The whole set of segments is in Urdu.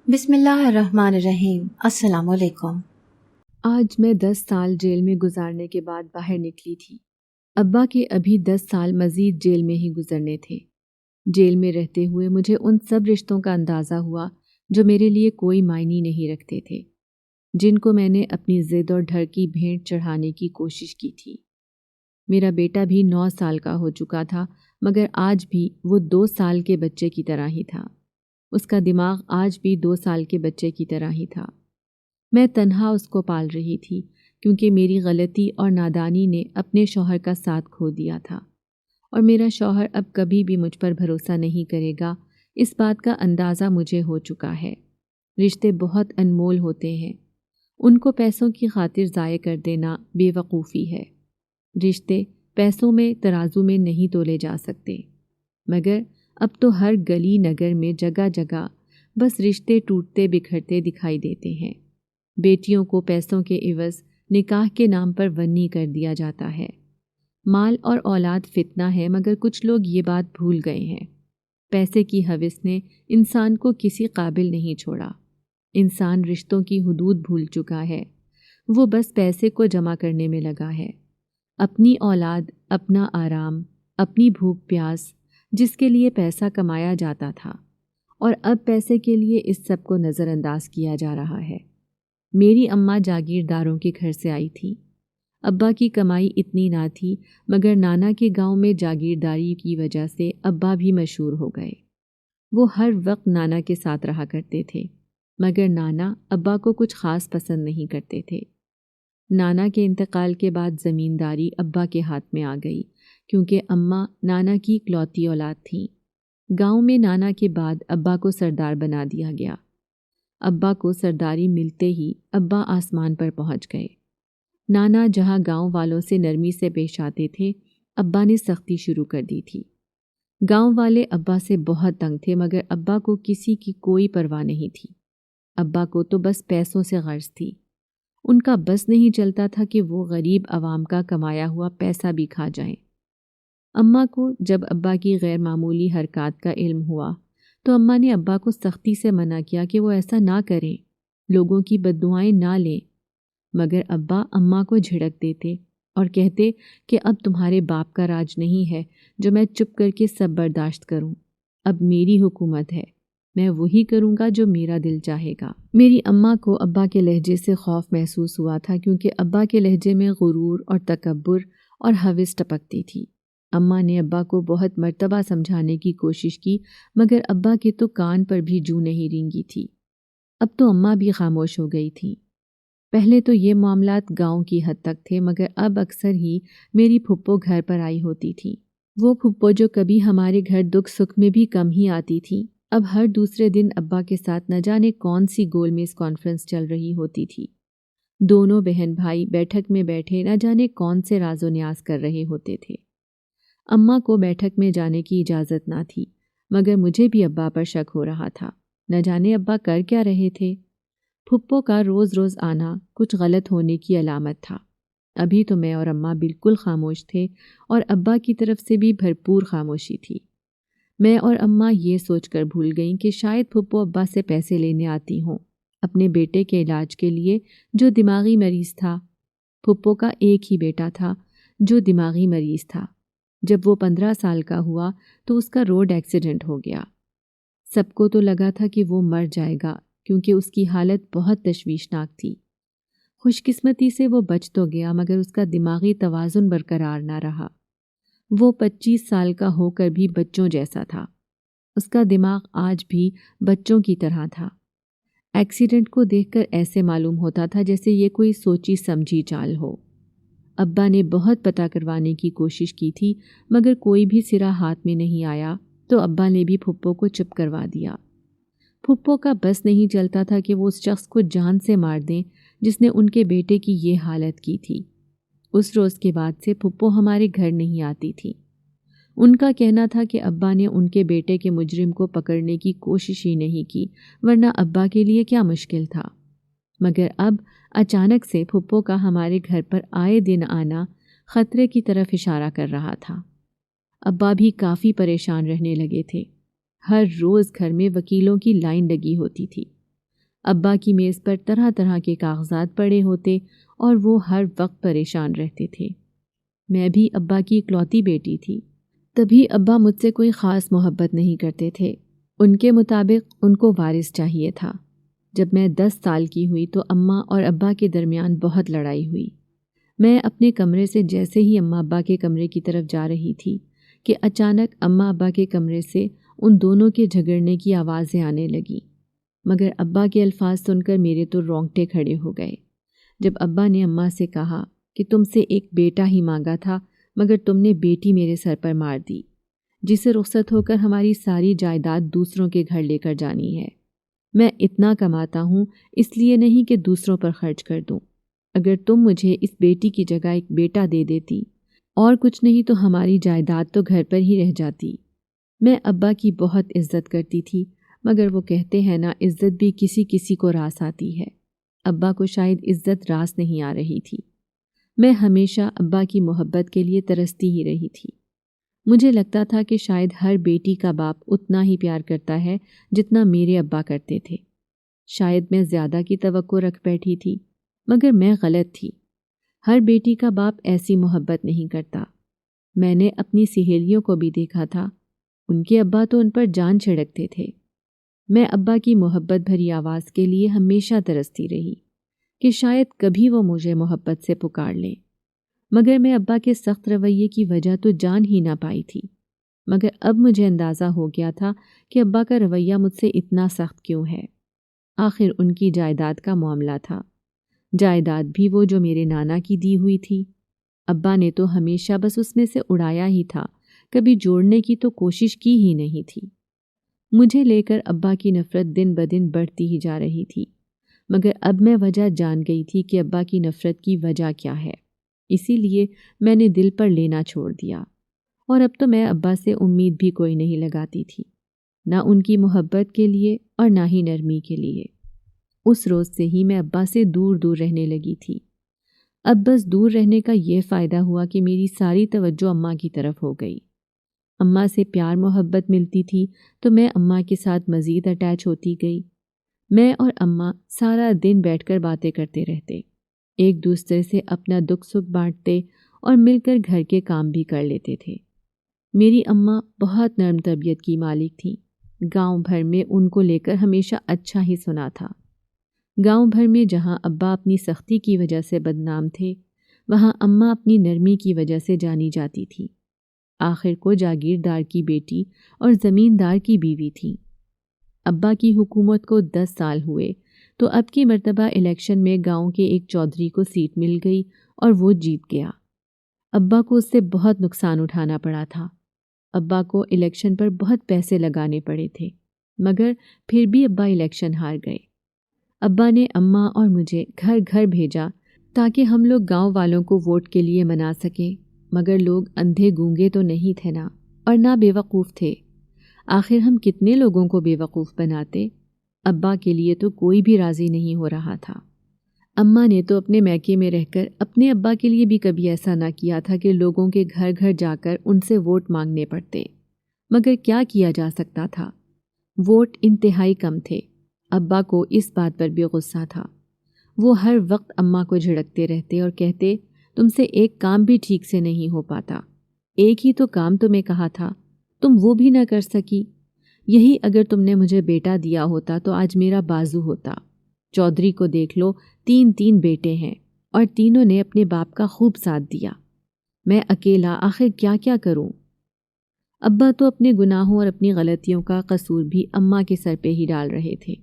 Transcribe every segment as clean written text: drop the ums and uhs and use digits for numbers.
بسم اللہ الرحمن الرحیم۔ السلام علیکم۔ آج میں 10 سال جیل میں گزارنے کے بعد باہر نکلی تھی۔ ابا کے ابھی 10 سال مزید جیل میں ہی گزرنے تھے۔ جیل میں رہتے ہوئے مجھے ان سب رشتوں کا اندازہ ہوا جو میرے لیے کوئی معنی نہیں رکھتے تھے، جن کو میں نے اپنی ضد اور ڈر کی بھینٹ چڑھانے کی کوشش کی تھی۔ میرا بیٹا بھی 9 سال کا ہو چکا تھا، مگر آج بھی وہ 2 سال کے بچے کی طرح ہی تھا۔ اس کا دماغ آج بھی 2 سال کے بچے کی طرح ہی تھا۔ میں تنہا اس کو پال رہی تھی کیونکہ میری غلطی اور نادانی نے اپنے شوہر کا ساتھ کھو دیا تھا، اور میرا شوہر اب کبھی بھی مجھ پر بھروسہ نہیں کرے گا، اس بات کا اندازہ مجھے ہو چکا ہے۔ رشتے بہت انمول ہوتے ہیں، ان کو پیسوں کی خاطر ضائع کر دینا بے وقوفی ہے۔ رشتے پیسوں میں ترازو میں نہیں تولے جا سکتے، مگر اب تو ہر گلی نگر میں جگہ جگہ بس رشتے ٹوٹتے بکھرتے دکھائی دیتے ہیں۔ بیٹیوں کو پیسوں کے عوض نکاح کے نام پر ونی کر دیا جاتا ہے۔ مال اور اولاد فتنہ ہے، مگر کچھ لوگ یہ بات بھول گئے ہیں۔ پیسے کی ہوس نے انسان کو کسی قابل نہیں چھوڑا۔ انسان رشتوں کی حدود بھول چکا ہے، وہ بس پیسے کو جمع کرنے میں لگا ہے۔ اپنی اولاد، اپنا آرام، اپنی بھوک پیاس، جس کے لیے پیسہ کمایا جاتا تھا، اور اب پیسے کے لیے اس سب کو نظر انداز کیا جا رہا ہے۔ میری اماں جاگیرداروں کے گھر سے آئی تھی۔ ابا کی کمائی اتنی نہ تھی، مگر نانا کے گاؤں میں جاگیرداری کی وجہ سے ابا بھی مشہور ہو گئے۔ وہ ہر وقت نانا کے ساتھ رہا کرتے تھے، مگر نانا ابا کو کچھ خاص پسند نہیں کرتے تھے۔ نانا کے انتقال کے بعد زمینداری ابا کے ہاتھ میں آ گئی، کیونکہ اماں نانا کی اکلوتی اولاد تھیں۔ گاؤں میں نانا کے بعد ابا کو سردار بنا دیا گیا۔ ابا کو سرداری ملتے ہی ابا آسمان پر پہنچ گئے۔ نانا جہاں گاؤں والوں سے نرمی سے پیش آتے تھے، ابا نے سختی شروع کر دی تھی۔ گاؤں والے ابا سے بہت تنگ تھے، مگر ابا کو کسی کی کوئی پرواہ نہیں تھی۔ ابا کو تو بس پیسوں سے غرض تھی۔ ان کا بس نہیں چلتا تھا کہ وہ غریب عوام کا کمایا ہوا پیسہ بھی کھا جائیں۔ اماں کو جب ابا کی غیر معمولی حرکات کا علم ہوا تو اماں نے ابا کو سختی سے منع کیا کہ وہ ایسا نہ کریں، لوگوں کی بددعائیں نہ لیں، مگر ابا اماں کو جھڑک دیتے اور کہتے کہ اب تمہارے باپ کا راج نہیں ہے جو میں چپ کر کے سب برداشت کروں، اب میری حکومت ہے، میں وہی کروں گا جو میرا دل چاہے گا۔ میری اماں کو ابا کے لہجے سے خوف محسوس ہوا تھا، کیونکہ ابا کے لہجے میں غرور اور تکبر اور ہوس ٹپکتی تھی۔ اماں نے ابا کو بہت مرتبہ سمجھانے کی کوشش کی، مگر ابا کے تو کان پر بھی جوں نہیں رینگی تھی۔ اب تو اماں بھی خاموش ہو گئی تھی۔ پہلے تو یہ معاملات گاؤں کی حد تک تھے، مگر اب اکثر ہی میری پھپھو گھر پر آئی ہوتی تھی۔ وہ پھپھو جو کبھی ہمارے گھر دکھ سکھ میں بھی کم ہی آتی تھی، اب ہر دوسرے دن ابا کے ساتھ نہ جانے کون سی گول میز کانفرنس چل رہی ہوتی تھی۔ دونوں بہن بھائی بیٹھک میں بیٹھے نہ جانے کون سے راز و نیاز کر رہے ہوتے تھے۔ اماں کو بیٹھک میں جانے کی اجازت نہ تھی، مگر مجھے بھی ابا پر شک ہو رہا تھا، نہ جانے ابا کر کیا رہے تھے۔ پھپھو کا روز روز آنا کچھ غلط ہونے کی علامت تھا۔ ابھی تو میں اور اماں بالکل خاموش تھے، اور ابا کی طرف سے بھی بھرپور خاموشی تھی۔ میں اور اماں یہ سوچ کر بھول گئیں کہ شاید پھپھو ابا سے پیسے لینے آتی ہوں اپنے بیٹے کے علاج کے لیے جو دماغی مریض تھا۔ پھپھو کا ایک ہی بیٹا تھا جو دماغی مریض تھا۔ جب وہ 15 سال کا ہوا تو اس کا روڈ ایکسیڈنٹ ہو گیا۔ سب کو تو لگا تھا کہ وہ مر جائے گا، کیونکہ اس کی حالت بہت تشویشناک تھی۔ خوش قسمتی سے وہ بچ تو گیا، مگر اس کا دماغی توازن برقرار نہ رہا۔ وہ 25 سال کا ہو کر بھی بچوں جیسا تھا۔ اس کا دماغ آج بھی بچوں کی طرح تھا۔ ایکسیڈنٹ کو دیکھ کر ایسے معلوم ہوتا تھا جیسے یہ کوئی سوچی سمجھی چال ہو۔ ابا نے بہت پتہ کروانے کی کوشش کی تھی، مگر کوئی بھی سرا ہاتھ میں نہیں آیا، تو ابا نے بھی پھپھو کو چپ کروا دیا۔ پھپھو کا بس نہیں چلتا تھا کہ وہ اس شخص کو جان سے مار دیں جس نے ان کے بیٹے کی یہ حالت کی تھی۔ اس روز کے بعد سے پھپھو ہمارے گھر نہیں آتی تھی۔ ان کا کہنا تھا کہ ابا نے ان کے بیٹے کے مجرم کو پکڑنے کی کوشش ہی نہیں کی، ورنہ ابا کے لیے کیا مشکل تھا۔ مگر اب اچانک سے پھپھو کا ہمارے گھر پر آئے دن آنا خطرے کی طرف اشارہ کر رہا تھا۔ ابا بھی کافی پریشان رہنے لگے تھے۔ ہر روز گھر میں وکیلوں کی لائن لگی ہوتی تھی۔ ابا کی میز پر طرح طرح کے کاغذات پڑے ہوتے اور وہ ہر وقت پریشان رہتے تھے۔ میں بھی ابا کی اکلوتی بیٹی تھی، تبھی ابا مجھ سے کوئی خاص محبت نہیں کرتے تھے۔ ان کے مطابق ان کو وارث چاہیے تھا۔ جب میں 10 سال کی ہوئی تو اماں اور ابا کے درمیان بہت لڑائی ہوئی۔ میں اپنے کمرے سے جیسے ہی اماں ابا کے کمرے کی طرف جا رہی تھی کہ اچانک اماں ابا کے کمرے سے ان دونوں کے جھگڑنے کی آوازیں آنے لگیں، مگر ابا کے الفاظ سن کر میرے تو رونگٹے کھڑے ہو گئے۔ جب ابا نے اماں سے کہا کہ تم سے ایک بیٹا ہی مانگا تھا مگر تم نے بیٹی میرے سر پر مار دی، جسے رخصت ہو کر ہماری ساری جائیداد دوسروں کے گھر لے کر جانی ہے۔ میں اتنا کماتا ہوں اس لیے نہیں کہ دوسروں پر خرچ کر دوں۔ اگر تم مجھے اس بیٹی کی جگہ ایک بیٹا دے دیتی اور کچھ نہیں تو ہماری جائیداد تو گھر پر ہی رہ جاتی۔ میں ابا کی بہت عزت کرتی تھی، مگر وہ کہتے ہیں نا، عزت بھی کسی کسی کو راس آتی ہے۔ ابا کو شاید عزت راس نہیں آ رہی تھی۔ میں ہمیشہ ابا کی محبت کے لیے ترستی ہی رہی تھی۔ مجھے لگتا تھا کہ شاید ہر بیٹی کا باپ اتنا ہی پیار کرتا ہے جتنا میرے ابا کرتے تھے۔ شاید میں زیادہ کی توقع رکھ بیٹھی تھی، مگر میں غلط تھی۔ ہر بیٹی کا باپ ایسی محبت نہیں کرتا۔ میں نے اپنی سہیلیوں کو بھی دیکھا تھا، ان کے ابا تو ان پر جان چھڑکتے تھے۔ میں ابا کی محبت بھری آواز کے لیے ہمیشہ ترستی رہی کہ شاید کبھی وہ مجھے محبت سے پکار لیں، مگر میں ابا کے سخت رویے کی وجہ تو جان ہی نہ پائی تھی۔ مگر اب مجھے اندازہ ہو گیا تھا کہ ابا کا رویہ مجھ سے اتنا سخت کیوں ہے۔ آخر ان کی جائیداد کا معاملہ تھا، جائیداد بھی وہ جو میرے نانا کی دی ہوئی تھی۔ ابا نے تو ہمیشہ بس اس میں سے اڑایا ہی تھا، کبھی جوڑنے کی تو کوشش کی ہی نہیں تھی۔ مجھے لے کر ابا کی نفرت دن بدن بڑھتی ہی جا رہی تھی، مگر اب میں وجہ جان گئی تھی کہ ابا کی نفرت کی وجہ کیا ہے، اسی لیے میں نے دل پر لینا چھوڑ دیا، اور اب تو میں ابا سے امید بھی کوئی نہیں لگاتی تھی، نہ ان کی محبت کے لیے اور نہ ہی نرمی کے لیے۔ اس روز سے ہی میں ابا سے دور دور رہنے لگی تھی۔ اب بس دور رہنے کا یہ فائدہ ہوا کہ میری ساری توجہ اماں کی طرف ہو گئی۔ اماں سے پیار محبت ملتی تھی تو میں اماں کے ساتھ مزید اٹیچ ہوتی گئی۔ میں اور اماں سارا دن بیٹھ کر باتیں کرتے رہتے، ایک دوسرے سے اپنا دکھ سکھ بانٹتے اور مل کر گھر کے کام بھی کر لیتے تھے۔ میری اماں بہت نرم طبیعت کی مالک تھیں۔ گاؤں بھر میں ان کو لے کر ہمیشہ اچھا ہی سنا تھا۔ گاؤں بھر میں جہاں ابا اپنی سختی کی وجہ سے بدنام تھے، وہاں اماں اپنی نرمی کی وجہ سے جانی جاتی تھی۔ آخر کو جاگیردار کی بیٹی اور زمیندار کی بیوی تھی۔ ابا کی حکومت کو 10 سال ہوئے تو اب کی مرتبہ الیکشن میں گاؤں کے ایک چودھری کو سیٹ مل گئی اور وہ جیت گیا۔ ابا کو اس سے بہت نقصان اٹھانا پڑا تھا۔ ابا کو الیکشن پر بہت پیسے لگانے پڑے تھے، مگر پھر بھی ابا الیکشن ہار گئے۔ ابا نے اماں اور مجھے گھر گھر بھیجا تاکہ ہم لوگ گاؤں والوں کو ووٹ کے لیے منا سکیں، مگر لوگ اندھے گونگے تو نہیں تھے نا، اور نہ بے وقوف تھے۔ آخر ہم کتنے لوگوں کو بے وقوف بناتے؟ ابا کے لیے تو کوئی بھی راضی نہیں ہو رہا تھا۔ اماں نے تو اپنے میکے میں رہ کر اپنے ابا کے لیے بھی کبھی ایسا نہ کیا تھا کہ لوگوں کے گھر گھر جا کر ان سے ووٹ مانگنے پڑتے، مگر کیا کیا جا سکتا تھا؟ ووٹ انتہائی کم تھے۔ ابا کو اس بات پر بھی غصہ تھا۔ وہ ہر وقت اماں کو جھڑکتے رہتے اور کہتے، تم سے ایک کام بھی ٹھیک سے نہیں ہو پاتا، ایک ہی تو کام تمہیں کہا تھا، تم وہ بھی نہ کر سکی۔ یہی اگر تم نے مجھے بیٹا دیا ہوتا تو آج میرا بازو ہوتا۔ چودھری کو دیکھ لو، 3 بیٹے ہیں اور تینوں نے اپنے باپ کا خوب ساتھ دیا۔ میں اکیلا آخر کیا کیا کروں؟ ابا تو اپنے گناہوں اور اپنی غلطیوں کا قصور بھی اماں کے سر پہ ہی ڈال رہے تھے،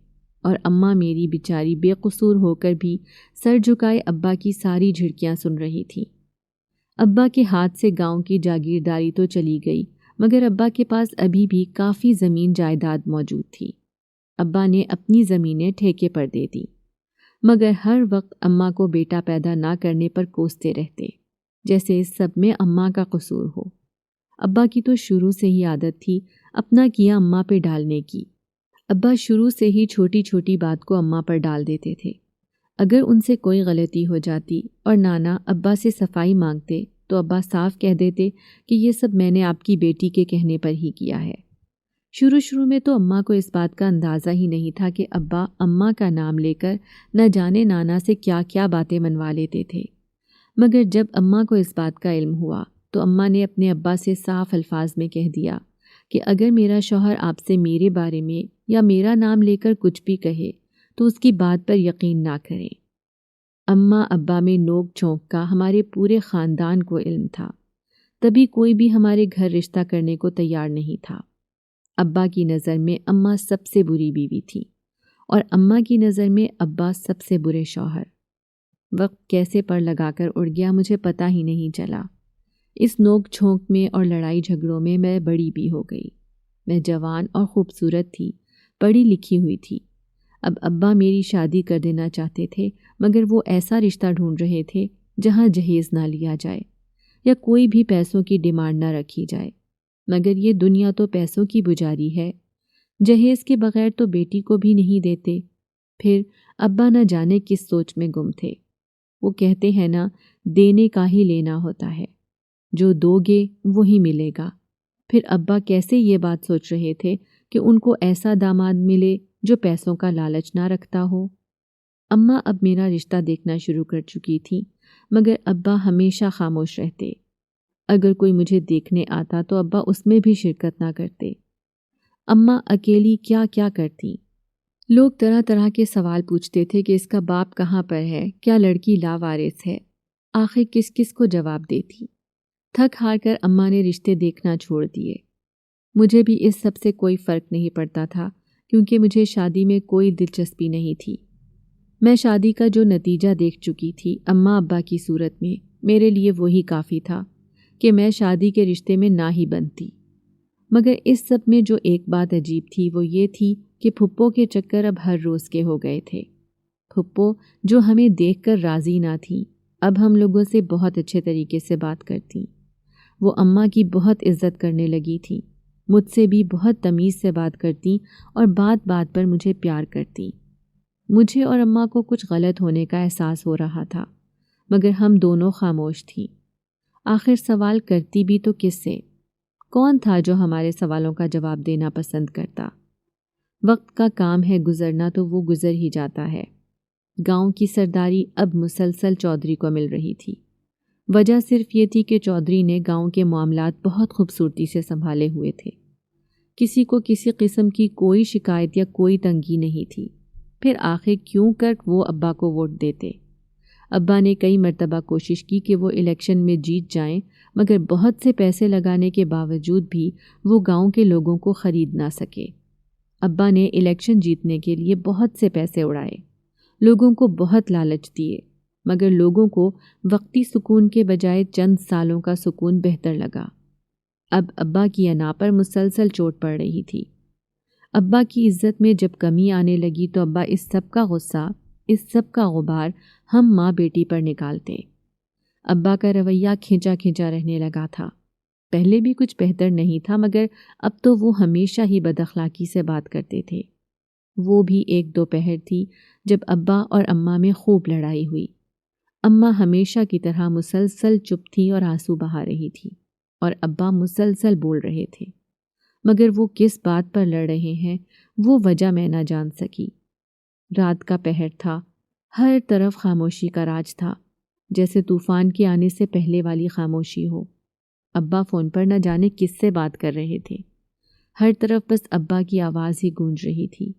اور اماں میری بیچاری بے قصور ہو کر بھی سر جھکائے ابا کی ساری جھڑکیاں سن رہی تھی۔ ابا کے ہاتھ سے گاؤں کی جاگیرداری تو چلی گئی، مگر ابا کے پاس ابھی بھی کافی زمین جائیداد موجود تھی۔ ابا نے اپنی زمینیں ٹھیکے پر دے دی، مگر ہر وقت اماں کو بیٹا پیدا نہ کرنے پر کوستے رہتے، جیسے اس سب میں اماں کا قصور ہو۔ ابا کی تو شروع سے ہی عادت تھی اپنا کیا اماں پہ ڈالنے کی۔ ابا شروع سے ہی چھوٹی چھوٹی بات کو اماں پر ڈال دیتے تھے۔ اگر ان سے کوئی غلطی ہو جاتی اور نانا ابا سے صفائی مانگتے تو ابا صاف کہہ دیتے کہ یہ سب میں نے آپ کی بیٹی کے کہنے پر ہی کیا ہے۔ شروع میں تو اماں کو اس بات کا اندازہ ہی نہیں تھا کہ ابا اماں کا نام لے کر نہ جانے نانا سے کیا کیا باتیں منوا لیتے تھے، مگر جب اماں کو اس بات کا علم ہوا تو اماں نے اپنے ابا سے صاف الفاظ میں کہہ دیا کہ اگر میرا شوہر آپ سے میرے بارے میں یا میرا نام لے کر کچھ بھی کہے تو اس کی بات پر یقین نہ کریں۔ اماں ابا میں نوک جھونک کا ہمارے پورے خاندان کو علم تھا، تبھی کوئی بھی ہمارے گھر رشتہ کرنے کو تیار نہیں تھا۔ ابا کی نظر میں اماں سب سے بری بیوی تھی اور اماں کی نظر میں ابا سب سے برے شوہر۔ وقت کیسے پر لگا کر اڑ گیا مجھے پتہ ہی نہیں چلا۔ اس نوک جھونک میں اور لڑائی جھگڑوں میں میں بڑی بھی ہو گئی۔ میں جوان اور خوبصورت تھی، پڑھی لکھی ہوئی تھی۔ اب ابا میری شادی کر دینا چاہتے تھے، مگر وہ ایسا رشتہ ڈھونڈ رہے تھے جہاں جہیز نہ لیا جائے یا کوئی بھی پیسوں کی ڈیمانڈ نہ رکھی جائے، مگر یہ دنیا تو پیسوں کی پجاری ہے، جہیز کے بغیر تو بیٹی کو بھی نہیں دیتے۔ پھر ابا نہ جانے کس سوچ میں گم تھے۔ وہ کہتے ہیں نا، دینے کا ہی لینا ہوتا ہے، جو دو گے وہی ملے گا۔ پھر ابا کیسے یہ بات سوچ رہے تھے کہ ان کو ایسا داماد ملے جو پیسوں کا لالچ نہ رکھتا ہو۔ اماں اب میرا رشتہ دیکھنا شروع کر چکی تھی، مگر ابا ہمیشہ خاموش رہتے۔ اگر کوئی مجھے دیکھنے آتا تو ابا اس میں بھی شرکت نہ کرتے۔ اماں اکیلی کیا کیا کرتی۔ لوگ طرح طرح کے سوال پوچھتے تھے کہ اس کا باپ کہاں پر ہے، کیا لڑکی لاوارث ہے۔ آخر کس کس کو جواب دیتی۔ تھک ہار کر اماں نے رشتے دیکھنا چھوڑ دیے۔ مجھے بھی اس سب سے کوئی فرق نہیں پڑتا تھا، کیونکہ مجھے شادی میں کوئی دلچسپی نہیں تھی۔ میں شادی کا جو نتیجہ دیکھ چکی تھی اماں ابا کی صورت میں، میرے لیے وہی کافی تھا کہ میں شادی کے رشتے میں نہ ہی بنتی۔ مگر اس سب میں جو ایک بات عجیب تھی وہ یہ تھی کہ پھپھو کے چکر اب ہر روز کے ہو گئے تھے۔ پھپھو جو ہمیں دیکھ کر راضی نہ تھی، اب ہم لوگوں سے بہت اچھے طریقے سے بات کرتی۔ وہ اماں کی بہت عزت کرنے لگی تھی، مجھ سے بھی بہت تمیز سے بات کرتی اور بات بات پر مجھے پیار کرتی۔ مجھے اور اماں کو کچھ غلط ہونے کا احساس ہو رہا تھا، مگر ہم دونوں خاموش تھیں۔ آخر سوال کرتی بھی تو کس سے؟ کون تھا جو ہمارے سوالوں کا جواب دینا پسند کرتا؟ وقت کا کام ہے گزرنا تو وہ گزر ہی جاتا ہے۔ گاؤں کی سرداری اب مسلسل چودھری کو مل رہی تھی۔ وجہ صرف یہ تھی کہ چودھری نے گاؤں کے معاملات بہت خوبصورتی سے سنبھالے ہوئے تھے۔ کسی کو کسی قسم کی کوئی شکایت یا کوئی تنگی نہیں تھی۔ پھر آخر کیوں کر وہ ابا کو ووٹ دیتے؟ ابا نے کئی مرتبہ کوشش کی کہ وہ الیکشن میں جیت جائیں، مگر بہت سے پیسے لگانے کے باوجود بھی وہ گاؤں کے لوگوں کو خرید نہ سکے۔ ابا نے الیکشن جیتنے کے لیے بہت سے پیسے اڑائے، لوگوں کو بہت لالچ دیے، مگر لوگوں کو وقتی سکون کے بجائے چند سالوں کا سکون بہتر لگا۔ اب ابا کی انا پر مسلسل چوٹ پڑ رہی تھی۔ ابا کی عزت میں جب کمی آنے لگی تو ابا اس سب کا غصہ، اس سب کا غبار ہم ماں بیٹی پر نکالتے۔ ابا کا رویہ کھینچا کھینچا رہنے لگا تھا۔ پہلے بھی کچھ بہتر نہیں تھا، مگر اب تو وہ ہمیشہ ہی بد اخلاقی سے بات کرتے تھے۔ وہ بھی ایک دوپہر تھی جب ابا اور اماں میں خوب لڑائی ہوئی۔ اماں ہمیشہ کی طرح مسلسل چپ تھی اور آنسو بہا رہی تھی، اور ابا مسلسل بول رہے تھے، مگر وہ کس بات پر لڑ رہے ہیں وہ وجہ میں نہ جان سکی۔ رات کا پہر تھا، ہر طرف خاموشی کا راج تھا، جیسے طوفان کے آنے سے پہلے والی خاموشی ہو۔ ابا فون پر نہ جانے کس سے بات کر رہے تھے، ہر طرف بس ابا کی آواز ہی گونج رہی تھی۔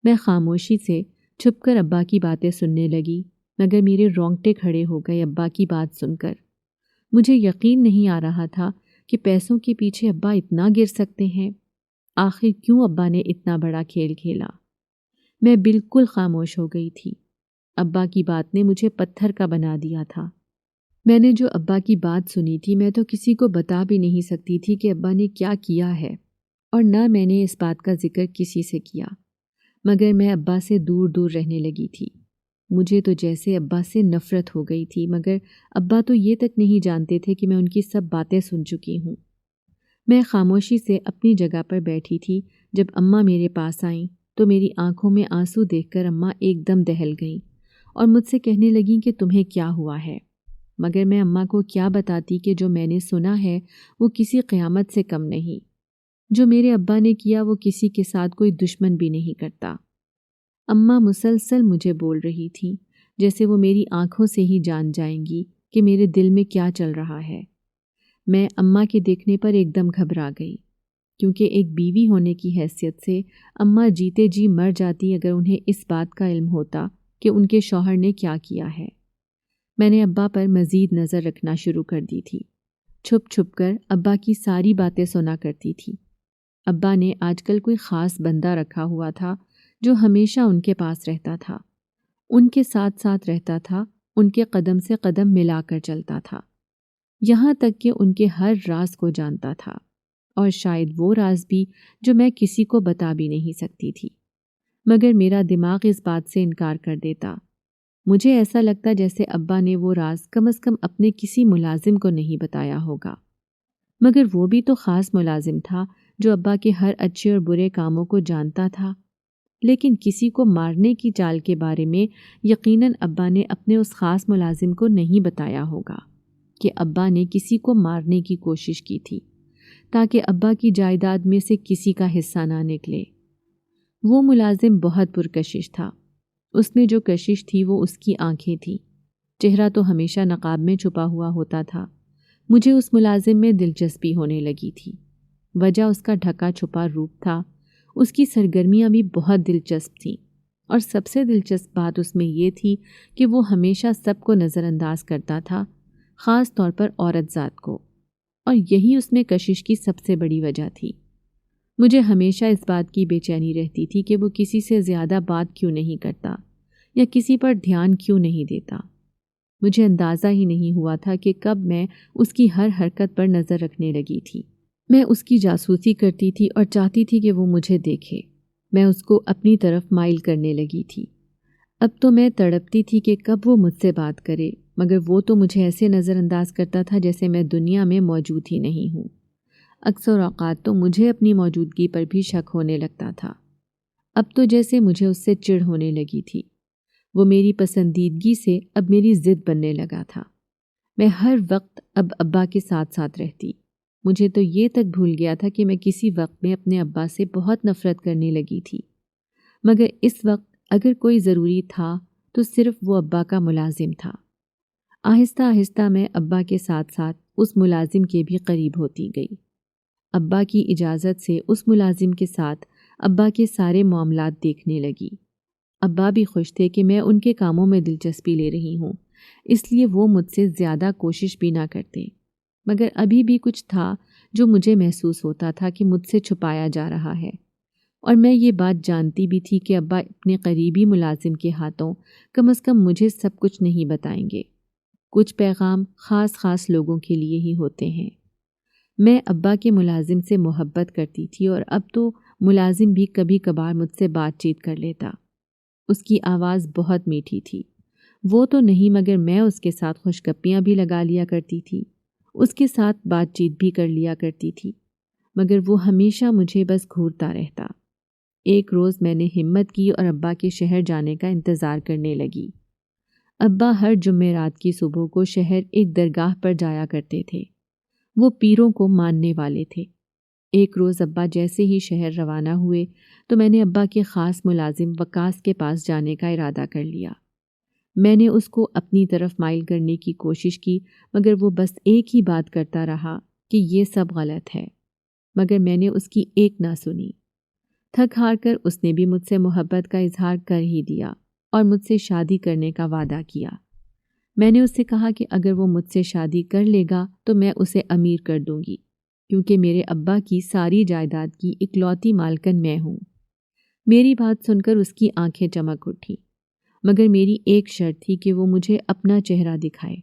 میں خاموشی سے چھپ کر ابا کی باتیں سننے لگی، مگر میرے رونگٹے کھڑے ہو گئے ابا کی بات سن کر۔ مجھے یقین نہیں آ رہا تھا کہ پیسوں کے پیچھے ابا اتنا گر سکتے ہیں۔ آخر کیوں ابا نے اتنا بڑا کھیل کھیلا؟ میں بالکل خاموش ہو گئی تھی۔ ابا کی بات نے مجھے پتھر کا بنا دیا تھا۔ میں نے جو ابا کی بات سنی تھی میں تو کسی کو بتا بھی نہیں سکتی تھی کہ ابا نے کیا کیا ہے، اور نہ میں نے اس بات کا ذکر کسی سے کیا، مگر میں ابا سے دور دور رہنے لگی تھی۔ مجھے تو جیسے ابا سے نفرت ہو گئی تھی، مگر ابا تو یہ تک نہیں جانتے تھے کہ میں ان کی سب باتیں سن چکی ہوں۔ میں خاموشی سے اپنی جگہ پر بیٹھی تھی، جب اماں میرے پاس آئیں تو میری آنکھوں میں آنسو دیکھ کر اماں ایک دم دہل گئیں اور مجھ سے کہنے لگیں کہ تمہیں کیا ہوا ہے؟ مگر میں اماں کو کیا بتاتی کہ جو میں نے سنا ہے وہ کسی قیامت سے کم نہیں۔ جو میرے ابا نے کیا وہ کسی کے ساتھ کوئی دشمن بھی نہیں کرتا۔ اماں مسلسل مجھے بول رہی تھی، جیسے وہ میری آنکھوں سے ہی جان جائیں گی کہ میرے دل میں کیا چل رہا ہے۔ میں اماں کے دیکھنے پر ایک دم گھبرا گئی، کیونکہ ایک بیوی ہونے کی حیثیت سے اماں جیتے جی مر جاتی اگر انہیں اس بات کا علم ہوتا کہ ان کے شوہر نے کیا کیا ہے۔ میں نے ابا پر مزید نظر رکھنا شروع کر دی تھی، چھپ چھپ کر ابا کی ساری باتیں سنا کرتی تھی۔ ابا نے آج کل کوئی خاص بندہ رکھا ہوا تھا جو ہمیشہ ان کے پاس رہتا تھا، ان کے ساتھ ساتھ رہتا تھا، ان کے قدم سے قدم ملا کر چلتا تھا، یہاں تک کہ ان کے ہر راز کو جانتا تھا، اور شاید وہ راز بھی جو میں کسی کو بتا بھی نہیں سکتی تھی۔ مگر میرا دماغ اس بات سے انکار کر دیتا۔ مجھے ایسا لگتا جیسے ابا نے وہ راز کم از کم اپنے کسی ملازم کو نہیں بتایا ہوگا۔ مگر وہ بھی تو خاص ملازم تھا جو ابا کے ہر اچھے اور برے کاموں کو جانتا تھا، لیکن کسی کو مارنے کی چال کے بارے میں یقیناً ابا نے اپنے اس خاص ملازم کو نہیں بتایا ہوگا کہ ابا نے کسی کو مارنے کی کوشش کی تھی تاکہ ابا کی جائیداد میں سے کسی کا حصہ نہ نکلے۔ وہ ملازم بہت پرکشش تھا، اس میں جو کشش تھی وہ اس کی آنکھیں تھیں، چہرہ تو ہمیشہ نقاب میں چھپا ہوا ہوتا تھا۔ مجھے اس ملازم میں دلچسپی ہونے لگی تھی، وجہ اس کا ڈھکا چھپا روپ تھا، اس کی سرگرمیاں بھی بہت دلچسپ تھیں، اور سب سے دلچسپ بات اس میں یہ تھی کہ وہ ہمیشہ سب کو نظر انداز کرتا تھا، خاص طور پر عورت ذات کو، اور یہی اس میں کشش کی سب سے بڑی وجہ تھی۔ مجھے ہمیشہ اس بات کی بے چینی رہتی تھی کہ وہ کسی سے زیادہ بات کیوں نہیں کرتا یا کسی پر دھیان کیوں نہیں دیتا۔ مجھے اندازہ ہی نہیں ہوا تھا کہ کب میں اس کی ہر حرکت پر نظر رکھنے لگی تھی۔ میں اس کی جاسوسی کرتی تھی اور چاہتی تھی کہ وہ مجھے دیکھے۔ میں اس کو اپنی طرف مائل کرنے لگی تھی۔ اب تو میں تڑپتی تھی کہ کب وہ مجھ سے بات کرے، مگر وہ تو مجھے ایسے نظر انداز کرتا تھا جیسے میں دنیا میں موجود ہی نہیں ہوں۔ اکثر اوقات تو مجھے اپنی موجودگی پر بھی شک ہونے لگتا تھا۔ اب تو جیسے مجھے اس سے چڑ ہونے لگی تھی۔ وہ میری پسندیدگی سے اب میری ضد بننے لگا تھا۔ میں ہر وقت اب ابا کے ساتھ ساتھ رہتی۔ مجھے تو یہ تک بھول گیا تھا کہ میں کسی وقت میں اپنے ابا سے بہت نفرت کرنے لگی تھی، مگر اس وقت اگر کوئی ضروری تھا تو صرف وہ ابا کا ملازم تھا۔ آہستہ آہستہ میں ابا کے ساتھ ساتھ اس ملازم کے بھی قریب ہوتی گئی۔ ابا کی اجازت سے اس ملازم کے ساتھ ابا کے سارے معاملات دیکھنے لگی۔ ابا بھی خوش تھے کہ میں ان کے کاموں میں دلچسپی لے رہی ہوں، اس لیے وہ مجھ سے زیادہ کوشش بھی نہ کرتے، مگر ابھی بھی کچھ تھا جو مجھے محسوس ہوتا تھا کہ مجھ سے چھپایا جا رہا ہے، اور میں یہ بات جانتی بھی تھی کہ ابا اپنے قریبی ملازم کے ہاتھوں کم از کم مجھے سب کچھ نہیں بتائیں گے۔ کچھ پیغام خاص خاص لوگوں کے لیے ہی ہوتے ہیں۔ میں ابا کے ملازم سے محبت کرتی تھی، اور اب تو ملازم بھی کبھی کبھار مجھ سے بات چیت کر لیتا۔ اس کی آواز بہت میٹھی تھی، وہ تو نہیں مگر میں اس کے ساتھ خوش گپیاں بھی لگا لیا کرتی تھی، اس کے ساتھ بات چیت بھی کر لیا کرتی تھی، مگر وہ ہمیشہ مجھے بس گھورتا رہتا۔ ایک روز میں نے ہمت کی اور ابا کے شہر جانے کا انتظار کرنے لگی۔ ابا ہر جمعرات کی صبح کو شہر ایک درگاہ پر جایا کرتے تھے، وہ پیروں کو ماننے والے تھے۔ ایک روز ابا جیسے ہی شہر روانہ ہوئے تو میں نے ابا کے خاص ملازم وقاص کے پاس جانے کا ارادہ کر لیا۔ میں نے اس کو اپنی طرف مائل کرنے کی کوشش کی، مگر وہ بس ایک ہی بات کرتا رہا کہ یہ سب غلط ہے، مگر میں نے اس کی ایک نہ سنی۔ تھک ہار کر اس نے بھی مجھ سے محبت کا اظہار کر ہی دیا اور مجھ سے شادی کرنے کا وعدہ کیا۔ میں نے اس سے کہا کہ اگر وہ مجھ سے شادی کر لے گا تو میں اسے امیر کر دوں گی، کیونکہ میرے ابا کی ساری جائیداد کی اکلوتی مالکن میں ہوں۔ میری بات سن کر اس کی آنکھیں چمک اٹھی، مگر میری ایک شرط تھی کہ وہ مجھے اپنا چہرہ دکھائے،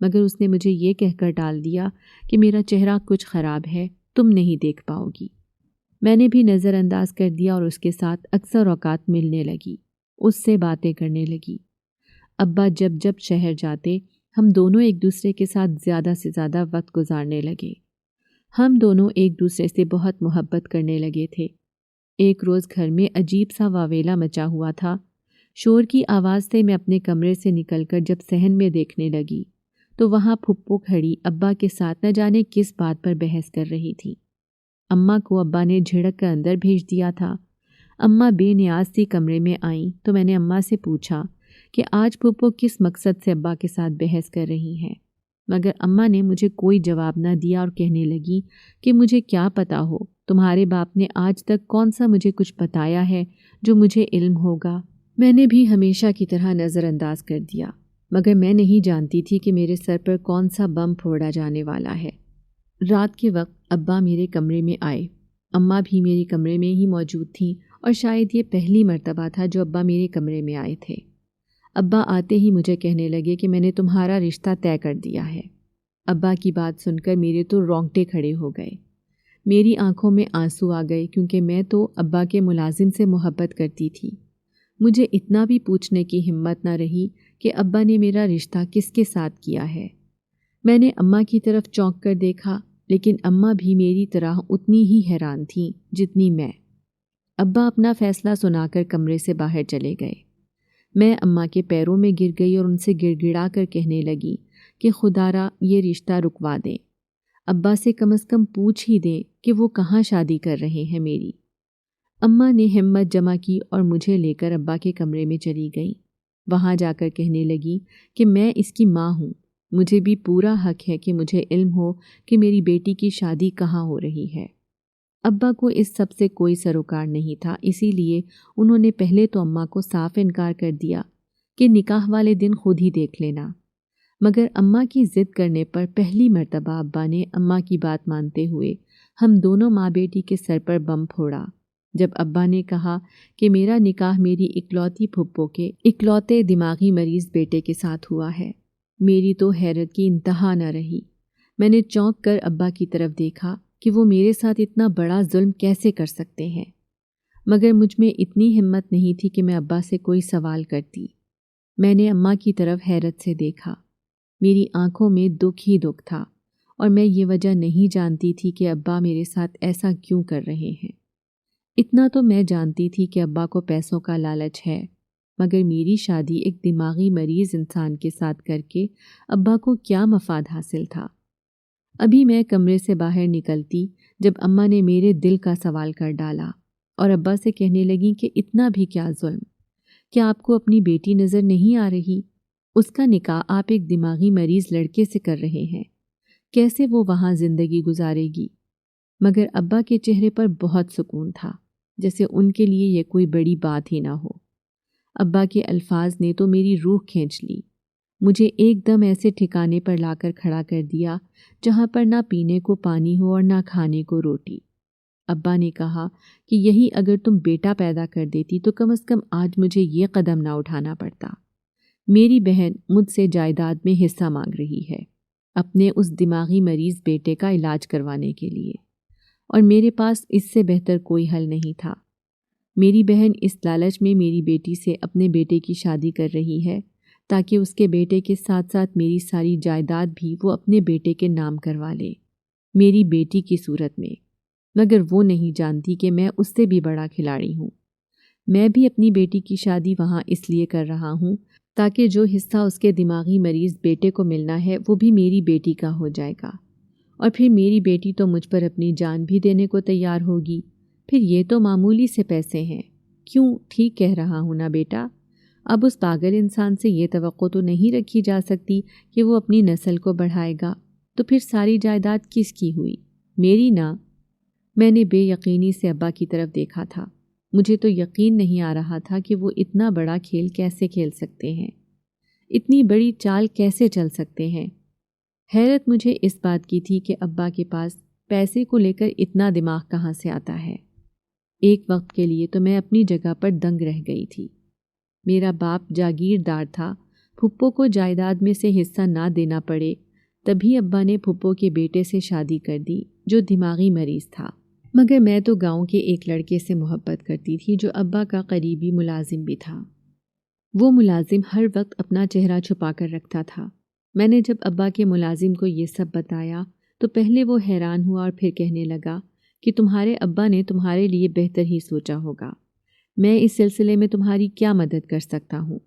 مگر اس نے مجھے یہ کہہ کر ٹال دیا کہ میرا چہرہ کچھ خراب ہے، تم نہیں دیکھ پاؤ گی۔ میں نے بھی نظر انداز کر دیا اور اس کے ساتھ اکثر اوقات ملنے لگی، اس سے باتیں کرنے لگی۔ ابا جب جب شہر جاتے ہم دونوں ایک دوسرے کے ساتھ زیادہ سے زیادہ وقت گزارنے لگے۔ ہم دونوں ایک دوسرے سے بہت محبت کرنے لگے تھے۔ ایک روز گھر میں عجیب سا واویلا مچا ہوا تھا۔ شور کی آواز سے میں اپنے کمرے سے نکل کر جب صحن میں دیکھنے لگی تو وہاں پھپھو کھڑی ابا کے ساتھ نہ جانے کس بات پر بحث کر رہی تھی۔ اماں کو ابا نے جھڑک کر اندر بھیج دیا تھا۔ اماں بے نیاز سی کمرے میں آئیں تو میں نے اماں سے پوچھا کہ آج پھپھو کس مقصد سے ابا کے ساتھ بحث کر رہی ہیں، مگر اماں نے مجھے کوئی جواب نہ دیا اور کہنے لگی کہ مجھے کیا پتا ہو، تمہارے باپ نے آج تک کون سا مجھے کچھ بتایا ہے جو مجھے علم ہوگا۔ میں نے بھی ہمیشہ کی طرح نظر انداز کر دیا، مگر میں نہیں جانتی تھی کہ میرے سر پر کون سا بم پھوڑا جانے والا ہے۔ رات کے وقت ابا میرے کمرے میں آئے، اماں بھی میرے کمرے میں ہی موجود تھیں اور شاید یہ پہلی مرتبہ تھا جو ابا میرے کمرے میں آئے تھے۔ ابا آتے ہی مجھے کہنے لگے کہ میں نے تمہارا رشتہ طے کر دیا ہے۔ ابا کی بات سن کر میرے تو رونگٹے کھڑے ہو گئے، میری آنکھوں میں آنسو آ گئے، کیونکہ میں تو ابا کے ملازم سے محبت کرتی تھی۔ مجھے اتنا بھی پوچھنے کی ہمت نہ رہی کہ ابا نے میرا رشتہ کس کے ساتھ کیا ہے۔ میں نے اماں کی طرف چونک کر دیکھا، لیکن اماں بھی میری طرح اتنی ہی حیران تھیں جتنی میں۔ ابا اپنا فیصلہ سنا کر کمرے سے باہر چلے گئے۔ میں اماں کے پیروں میں گر گئی اور ان سے گڑ گڑا کر کہنے لگی کہ خدا را یہ رشتہ رکوا دیں، ابا سے کم از کم پوچھ ہی دیں کہ وہ کہاں شادی کر رہے ہیں میری۔ اماں نے ہمت جمع کی اور مجھے لے کر ابا کے کمرے میں چلی گئیں۔ وہاں جا کر کہنے لگی کہ میں اس کی ماں ہوں، مجھے بھی پورا حق ہے کہ مجھے علم ہو کہ میری بیٹی کی شادی کہاں ہو رہی ہے۔ ابا کو اس سب سے کوئی سروکار نہیں تھا، اسی لیے انہوں نے پہلے تو اماں کو صاف انکار کر دیا کہ نکاح والے دن خود ہی دیکھ لینا، مگر اماں کی ضد کرنے پر پہلی مرتبہ ابا نے اماں کی بات مانتے ہوئے ہم دونوں ماں بیٹی کے سر پر بم پھوڑا۔ جب ابا نے کہا کہ میرا نکاح میری اکلوتی پھپھو کے اکلوتے دماغی مریض بیٹے کے ساتھ ہوا ہے، میری تو حیرت کی انتہا نہ رہی۔ میں نے چونک کر ابا کی طرف دیکھا کہ وہ میرے ساتھ اتنا بڑا ظلم کیسے کر سکتے ہیں، مگر مجھ میں اتنی ہمت نہیں تھی کہ میں ابا سے کوئی سوال کرتی۔ میں نے اماں کی طرف حیرت سے دیکھا، میری آنکھوں میں دکھ ہی دکھ تھا، اور میں یہ وجہ نہیں جانتی تھی کہ ابا میرے ساتھ ایسا کیوں کر رہے ہیں۔ اتنا تو میں جانتی تھی کہ ابا کو پیسوں کا لالچ ہے، مگر میری شادی ایک دماغی مریض انسان کے ساتھ کر کے ابا کو کیا مفاد حاصل تھا۔ ابھی میں کمرے سے باہر نکلتی جب اماں نے میرے دل کا سوال کر ڈالا اور ابا سے کہنے لگیں کہ اتنا بھی کیا ظلم، کیا آپ کو اپنی بیٹی نظر نہیں آ رہی؟ اس کا نکاح آپ ایک دماغی مریض لڑکے سے کر رہے ہیں، کیسے وہ وہاں زندگی گزارے گی؟ مگر ابا کے چہرے پر بہت سکون تھا، جیسے ان کے لیے یہ کوئی بڑی بات ہی نہ ہو۔ ابا کے الفاظ نے تو میری روح کھینچ لی، مجھے ایک دم ایسے ٹھکانے پر لا کر کھڑا کر دیا جہاں پر نہ پینے کو پانی ہو اور نہ کھانے کو روٹی۔ ابا نے کہا کہ یہی اگر تم بیٹا پیدا کر دیتی تو کم از کم آج مجھے یہ قدم نہ اٹھانا پڑتا۔ میری بہن مجھ سے جائیداد میں حصہ مانگ رہی ہے اپنے اس دماغی مریض بیٹے کا علاج کروانے کے لیے، اور میرے پاس اس سے بہتر کوئی حل نہیں تھا۔ میری بہن اس لالچ میں میری بیٹی سے اپنے بیٹے کی شادی کر رہی ہے تاکہ اس کے بیٹے کے ساتھ ساتھ میری ساری جائیداد بھی وہ اپنے بیٹے کے نام کروا لے، میری بیٹی کی صورت میں، مگر وہ نہیں جانتی کہ میں اس سے بھی بڑا کھلاڑی ہوں۔ میں بھی اپنی بیٹی کی شادی وہاں اس لیے کر رہا ہوں تاکہ جو حصہ اس کے دماغی مریض بیٹے کو ملنا ہے وہ بھی میری بیٹی کا ہو جائے گا، اور پھر میری بیٹی تو مجھ پر اپنی جان بھی دینے کو تیار ہوگی۔ پھر یہ تو معمولی سے پیسے ہیں، کیوں ٹھیک کہہ رہا ہوں نا بیٹا؟ اب اس پاگل انسان سے یہ توقع تو نہیں رکھی جا سکتی کہ وہ اپنی نسل کو بڑھائے گا، تو پھر ساری جائیداد کس کی ہوئی؟ میری نا؟ میں نے بے یقینی سے ابا کی طرف دیکھا تھا، مجھے تو یقین نہیں آ رہا تھا کہ وہ اتنا بڑا کھیل کیسے کھیل سکتے ہیں، اتنی بڑی چال کیسے چل سکتے ہیں۔ حیرت مجھے اس بات کی تھی کہ ابا کے پاس پیسے کو لے کر اتنا دماغ کہاں سے آتا ہے۔ ایک وقت کے لیے تو میں اپنی جگہ پر دنگ رہ گئی تھی۔ میرا باپ جاگیردار تھا، پھپھو کو جائیداد میں سے حصہ نہ دینا پڑے، تبھی ابا نے پھپھو کے بیٹے سے شادی کر دی جو دماغی مریض تھا۔ مگر میں تو گاؤں کے ایک لڑکے سے محبت کرتی تھی جو ابا کا قریبی ملازم بھی تھا۔ وہ ملازم ہر وقت اپنا چہرہ چھپا کر رکھتا تھا۔ میں نے جب ابا کے ملازم کو یہ سب بتایا تو پہلے وہ حیران ہوا اور پھر کہنے لگا کہ تمہارے ابا نے تمہارے لیے بہتر ہی سوچا ہوگا، میں اس سلسلے میں تمہاری کیا مدد کر سکتا ہوں؟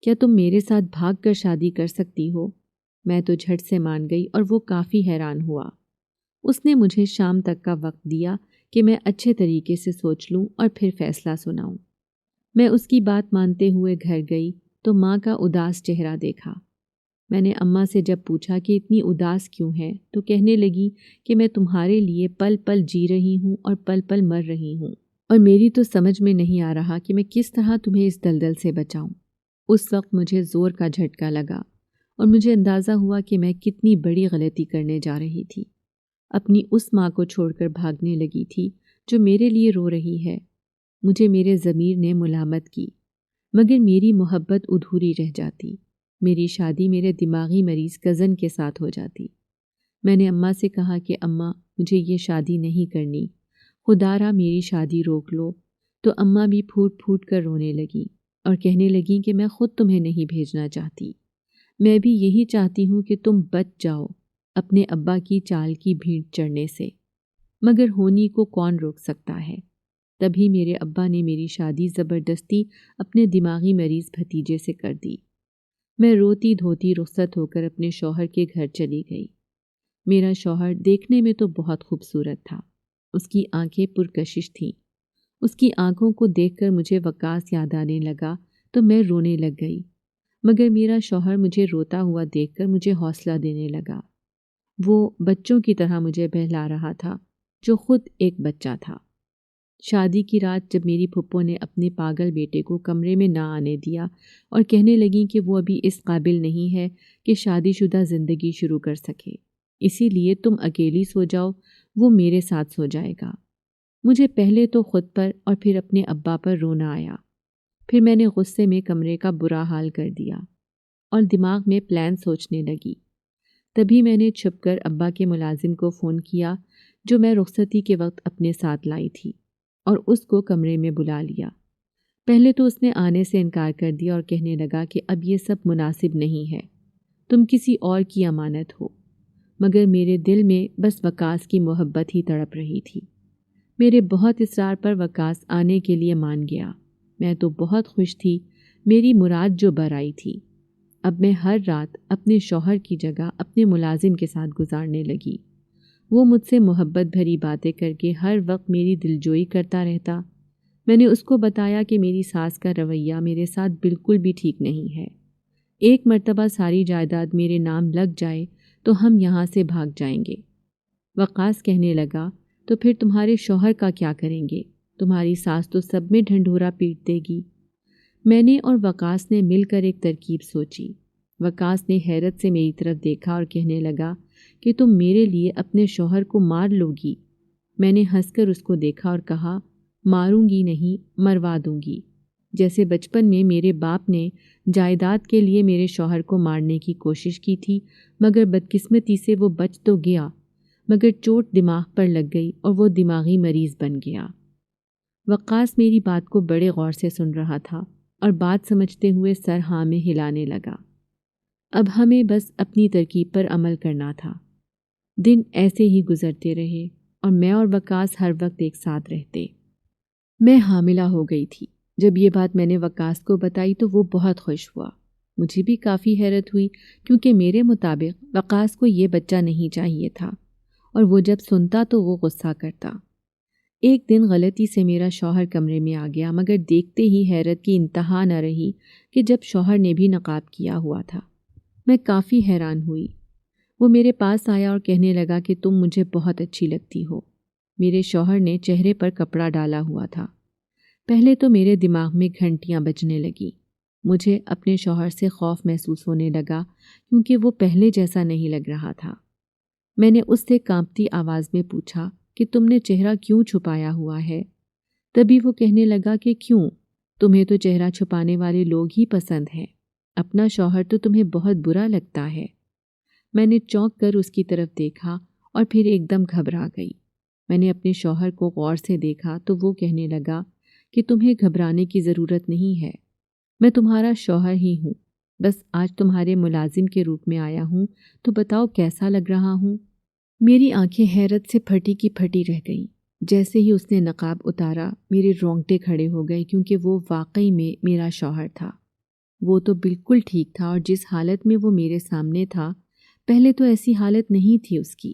کیا تم میرے ساتھ بھاگ کر شادی کر سکتی ہو؟ میں تو جھٹ سے مان گئی اور وہ کافی حیران ہوا۔ اس نے مجھے شام تک کا وقت دیا کہ میں اچھے طریقے سے سوچ لوں اور پھر فیصلہ سناؤں۔ میں اس کی بات مانتے ہوئے گھر گئی تو ماں کا اداس چہرہ دیکھا۔ میں نے اماں سے جب پوچھا کہ اتنی اداس کیوں ہے تو کہنے لگی کہ میں تمہارے لیے پل پل جی رہی ہوں اور پل پل مر رہی ہوں، اور میری تو سمجھ میں نہیں آ رہا کہ میں کس طرح تمہیں اس دلدل سے بچاؤں۔ اس وقت مجھے زور کا جھٹکا لگا اور مجھے اندازہ ہوا کہ میں کتنی بڑی غلطی کرنے جا رہی تھی۔ اپنی اس ماں کو چھوڑ کر بھاگنے لگی تھی جو میرے لیے رو رہی ہے۔ مجھے میرے ضمیر نے ملامت کی، مگر میری محبت ادھوری رہ جاتی۔ میری شادی میرے دماغی مریض کزن کے ساتھ ہو جاتی۔ میں نے اماں سے کہا کہ اماں مجھے یہ شادی نہیں کرنی، خدا را میری شادی روک لو۔ تو اماں بھی پھوٹ پھوٹ کر رونے لگی اور کہنے لگیں کہ میں خود تمہیں نہیں بھیجنا چاہتی، میں بھی یہی چاہتی ہوں کہ تم بچ جاؤ اپنے ابا کی چال کی بھینٹ چڑھنے سے، مگر ہونی کو کون روک سکتا ہے۔ تبھی میرے ابا نے میری شادی زبردستی اپنے دماغی مریض بھتیجے سے کر دی۔ میں روتی دھوتی رخصت ہو کر اپنے شوہر کے گھر چلی گئی۔ میرا شوہر دیکھنے میں تو بہت خوبصورت تھا، اس کی آنکھیں پرکشش تھیں۔ اس کی آنکھوں کو دیکھ کر مجھے وقاص یاد آنے لگا تو میں رونے لگ گئی، مگر میرا شوہر مجھے روتا ہوا دیکھ کر مجھے حوصلہ دینے لگا۔ وہ بچوں کی طرح مجھے بہلا رہا تھا جو خود ایک بچہ تھا۔ شادی کی رات جب میری پھپھو نے اپنے پاگل بیٹے کو کمرے میں نہ آنے دیا اور کہنے لگیں کہ وہ ابھی اس قابل نہیں ہے کہ شادی شدہ زندگی شروع کر سکے، اسی لیے تم اکیلی سو جاؤ، وہ میرے ساتھ سو جائے گا، مجھے پہلے تو خود پر اور پھر اپنے ابا پر رونا آیا۔ پھر میں نے غصے میں کمرے کا برا حال کر دیا اور دماغ میں پلان سوچنے لگی۔ تبھی میں نے چھپ کر ابا کے ملازم کو فون کیا جو میں رخصتی کے وقت اپنے ساتھ لائی تھی، اور اس کو کمرے میں بلا لیا۔ پہلے تو اس نے آنے سے انکار کر دیا اور کہنے لگا کہ اب یہ سب مناسب نہیں ہے، تم کسی اور کی امانت ہو، مگر میرے دل میں بس وقاص کی محبت ہی تڑپ رہی تھی۔ میرے بہت اصرار پر وقاص آنے کے لیے مان گیا۔ میں تو بہت خوش تھی، میری مراد جو بر آئی تھی۔ اب میں ہر رات اپنے شوہر کی جگہ اپنے ملازم کے ساتھ گزارنے لگی۔ وہ مجھ سے محبت بھری باتیں کر کے ہر وقت میری دلجوئی کرتا رہتا۔ میں نے اس کو بتایا کہ میری ساس کا رویہ میرے ساتھ بالکل بھی ٹھیک نہیں ہے۔ ایک مرتبہ ساری جائیداد میرے نام لگ جائے تو ہم یہاں سے بھاگ جائیں گے۔ وقاص کہنے لگا تو پھر تمہارے شوہر کا کیا کریں گے؟ تمہاری ساس تو سب میں ڈھنڈورا پیٹ دے گی۔ میں نے اور وقاص نے مل کر ایک ترکیب سوچی۔ وقاص نے حیرت سے میری طرف دیکھا اور کہنے لگا کہ تم میرے لیے اپنے شوہر کو مار لو گی۔ میں نے ہنس کر اس کو دیکھا اور کہا، ماروں گی نہیں، مروا دوں گی، جیسے بچپن میں میرے باپ نے جائیداد کے لیے میرے شوہر کو مارنے کی کوشش کی تھی، مگر بدقسمتی سے وہ بچ تو گیا، مگر چوٹ دماغ پر لگ گئی اور وہ دماغی مریض بن گیا۔ وقاص میری بات کو بڑے غور سے سن رہا تھا اور بات سمجھتے ہوئے سر ہاں میں ہلانے لگا۔ اب ہمیں بس اپنی ترکیب پر عمل کرنا تھا۔ دن ایسے ہی گزرتے رہے اور میں اور وقاص ہر وقت ایک ساتھ رہتے۔ میں حاملہ ہو گئی تھی۔ جب یہ بات میں نے وقاص کو بتائی تو وہ بہت خوش ہوا۔ مجھے بھی کافی حیرت ہوئی کیونکہ میرے مطابق وقاص کو یہ بچہ نہیں چاہیے تھا، اور وہ جب سنتا تو وہ غصہ کرتا۔ ایک دن غلطی سے میرا شوہر کمرے میں آ گیا، مگر دیکھتے ہی حیرت کی انتہا نہ رہی کہ جب شوہر نے بھی نقاب کیا ہوا تھا۔ میں کافی حیران ہوئی۔ وہ میرے پاس آیا اور کہنے لگا کہ تم مجھے بہت اچھی لگتی ہو۔ میرے شوہر نے چہرے پر کپڑا ڈالا ہوا تھا۔ پہلے تو میرے دماغ میں گھنٹیاں بجنے لگیں۔ مجھے اپنے شوہر سے خوف محسوس ہونے لگا کیونکہ وہ پہلے جیسا نہیں لگ رہا تھا۔ میں نے اس سے کانپتی آواز میں پوچھا کہ تم نے چہرہ کیوں چھپایا ہوا ہے؟ تبھی وہ کہنے لگا کہ کیوں، تمہیں تو چہرہ چھپانے والے لوگ ہی پسند ہیں، اپنا شوہر تو تمہیں بہت برا لگتا ہے۔ میں نے چونک کر اس کی طرف دیکھا اور پھر ایک دم گھبرا گئی۔ میں نے اپنے شوہر کو غور سے دیکھا تو وہ کہنے لگا کہ تمہیں گھبرانے کی ضرورت نہیں ہے، میں تمہارا شوہر ہی ہوں، بس آج تمہارے ملازم کے روپ میں آیا ہوں، تو بتاؤ کیسا لگ رہا ہوں؟ میری آنکھیں حیرت سے پھٹی کی پھٹی رہ گئیں۔ جیسے ہی اس نے نقاب اتارا میرے رونگٹے کھڑے ہو گئے، کیونکہ وہ واقعی میں میرا شوہر تھا۔ وہ تو بالکل ٹھیک تھا، اور جس حالت میں وہ میرے سامنے تھا، پہلے تو ایسی حالت نہیں تھی اس کی۔